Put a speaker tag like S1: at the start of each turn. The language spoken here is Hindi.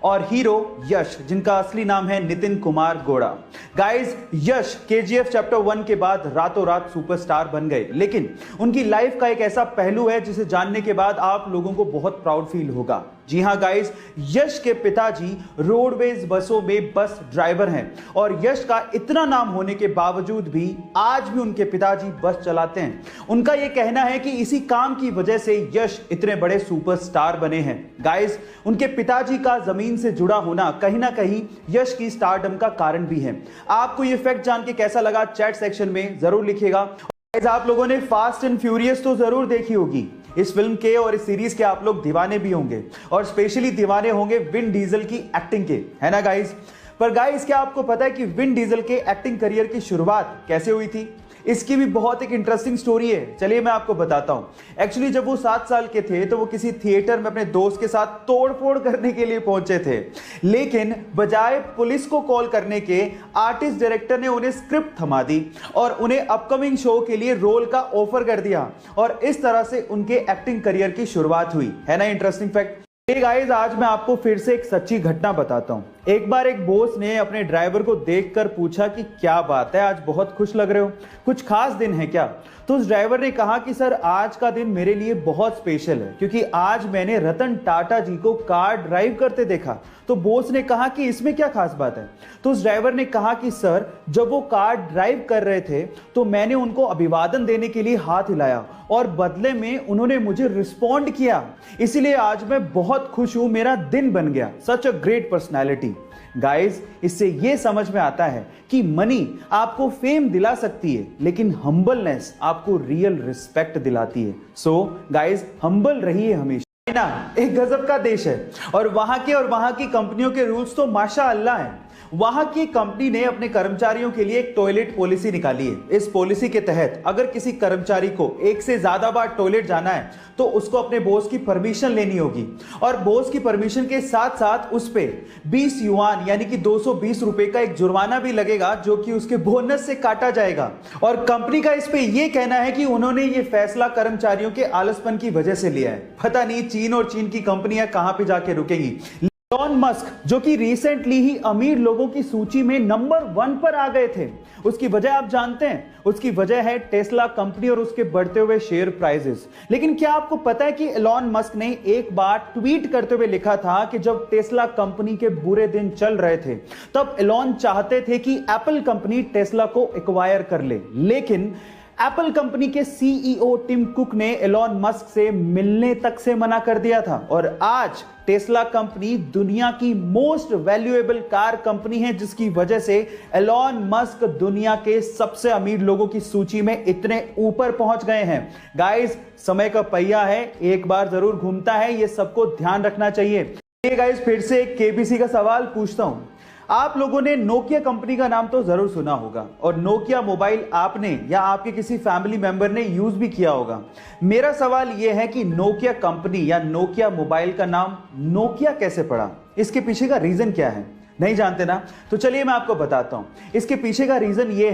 S1: और हीरो यश, जिनका असली नाम है नितिन कुमार गौड़ा। गाइस, यश केजीएफ चैप्टर 1 के बाद रातों रात सुपरस्टार बन गए, लेकिन उनकी लाइफ का एक ऐसा पहलू है जिसे जानने के बाद आप लोगों को बहुत प्राउड फील होगा। जी हां गाइस, यश के पिताजी रोडवेज बसों में बस ड्राइवर हैं और यश का इतना नाम होने के बावजूद भी आज भी उनके पिताजी बस चलाते हैं। उनका यह कहना है कि इसी काम की वजह से यश इतने बड़े सुपरस्टार बने हैं। गाइस, उनके पिताजी का जमीन से जुड़ा होना कहीं ना कहीं यश की स्टारडम का कारण भी है। आपको यह फैक्ट जान के कैसा लगा चैट सेक्शन में जरूर लिखिएगा। गाइस, आप लोगों ने फास्ट एंड फ्यूरियस तो जरूर देखी होगी। इस फिल्म के और इस सीरीज के आप लोग दीवाने भी होंगे और स्पेशली दीवाने होंगे विन डीजल की एक्टिंग के, है ना गाइस। पर गाइस, क्या आपको पता है कि विन डीजल के एक्टिंग करियर की शुरुआत कैसे हुई थी? इसकी भी बहुत एक इंटरेस्टिंग स्टोरी है। चलिए मैं आपको बताता हूं। एक्चुअली जब वो 7 साल के थे तो वो किसी थिएटर में अपने दोस्त के साथ तोड़फोड़ करने के लिए पहुंचे थे, लेकिन बजाय पुलिस को कॉल करने के आर्टिस्ट डायरेक्टर ने उन्हें स्क्रिप्ट थमा दी और उन्हें अपकमिंग शो के लिए रोल का ऑफर कर दिया और इस तरह से उनके एक्टिंग करियर की शुरुआत हुई। है ना इंटरेस्टिंग फैक्ट। गाइस, आज मैं आपको फिर से एक सच्ची घटना बताता हूं। एक बार एक बॉस ने अपने ड्राइवर को देखकर पूछा कि क्या बात है, आज बहुत खुश लग रहे हो, कुछ खास दिन है क्या? तो उस ड्राइवर ने कहा कि सर, आज का दिन मेरे लिए बहुत स्पेशल है क्योंकि आज मैंने रतन टाटा जी को कार ड्राइव करते देखा। तो बॉस ने कहा कि इसमें क्या खास बात है? तो उस ड्राइवर ने कहा कि सर, जब वो कार ड्राइव कर रहे थे तो मैंने उनको अभिवादन देने के लिए हाथ हिलाया और बदले में उन्होंने मुझे रिस्पॉन्ड किया, इसीलिए आज मैं बहुत खुश हूं, मेरा दिन बन गया। सच अ ग्रेट पर्सनैलिटी। गाइस, इससे यह समझ में आता है कि मनी आपको फेम दिला सकती है, लेकिन हम्बलनेस आपको रियल रिस्पेक्ट दिलाती है। सो गाइस, हम्बल रहिए हमेशा। चाइना एक गजब का देश है और वहां की कंपनियों के रूल्स तो माशाअल्लाह हैं। वहां की कंपनी ने अपने कर्मचारियों के लिए एक टॉयलेट पॉलिसी निकाली है। इस पॉलिसी के तहत अगर किसी कर्मचारी को एक से ज्यादा बार टॉयलेट जाना है तो उसको अपने बॉस की परमिशन लेनी होगी और बॉस की परमिशन के साथ साथ उस पे 20 युआन यानी कि 220 रुपए का एक जुर्माना भी लगेगा, जो कि उसके बोनस से काटा जाएगा। और कंपनी का इस पे यह कहना है कि उन्होंने ये फैसला कर्मचारियों के आलसपन की वजह से लिया है। पता नहीं चीन और चीन की कंपनियां कहां पे जाके रुकेंगी। एलोन मस्क, जो कि रिसेंटली ही अमीर लोगों की सूची में नंबर 1 पर आ गए थे, उसकी वजह आप जानते हैं? उसकी वजह है टेस्ला कंपनी और उसके बढ़ते हुए शेयर प्राइसेस। लेकिन क्या आपको पता है कि एलोन मस्क ने एक बार ट्वीट करते हुए लिखा था कि जब टेस्ला कंपनी के बुरे दिन चल रहे थे तब एलोन चाहते थे कि एप्पल कंपनी टेस्ला को एक्वायर कर ले, लेकिन एप्पल कंपनी के सीईओ टिम कुक ने एलोन मस्क से मिलने तक से मना कर दिया था और आज टेस्ला कंपनी दुनिया की मोस्ट वैल्यूएबल कार कंपनी है, जिसकी वजह से एलोन मस्क दुनिया के सबसे अमीर लोगों की सूची में इतने ऊपर पहुंच गए हैं। गाइस, समय का पहिया है, एक बार जरूर घूमता है, यह सबको ध्यान रखना चाहिए। गाइस, फिर से एक केबीसी का सवाल पूछता हूं। आप लोगों ने नोकिया कंपनी का नाम तो जरूर सुना होगा और नोकिया मोबाइल आपने या आपके किसी फैमिली मेंबर ने यूज भी किया होगा। मेरा सवाल यह है कि नोकिया कंपनी या नोकिया मोबाइल का नाम नोकिया कैसे पड़ा? इसके पीछे का रीजन क्या है? नहीं जानते ना? तो चलिए मैं आपको बताता हूं। इसके पीछे का रीजन यह है